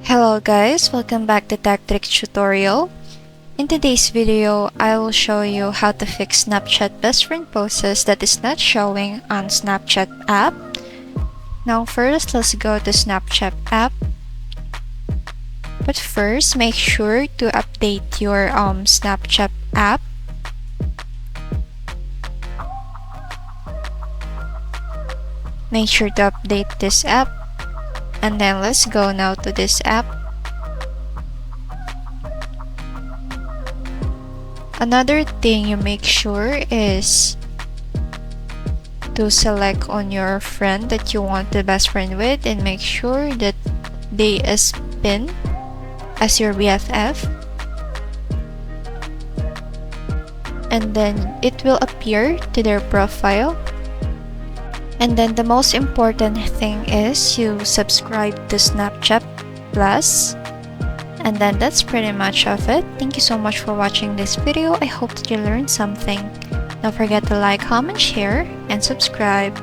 Hello guys, welcome back to Tech Tricks tutorial. In today's video, I will show you how to fix Snapchat best friend poses that is not showing on Snapchat app. Now first, let's go to Snapchat app. But first, make sure to update your Snapchat app. Make sure to update this app. And then let's go now to this app. Another thing you make sure is to select on your friend that you want the best friend with and make sure that they is pinned as your BFF. And then it will appear to their profile. And then the most important thing is you subscribe to Snapchat Plus. And then that's pretty much of it. Thank you so much for watching this video. I hope that you learned something. Don't forget to like, comment, share, and subscribe.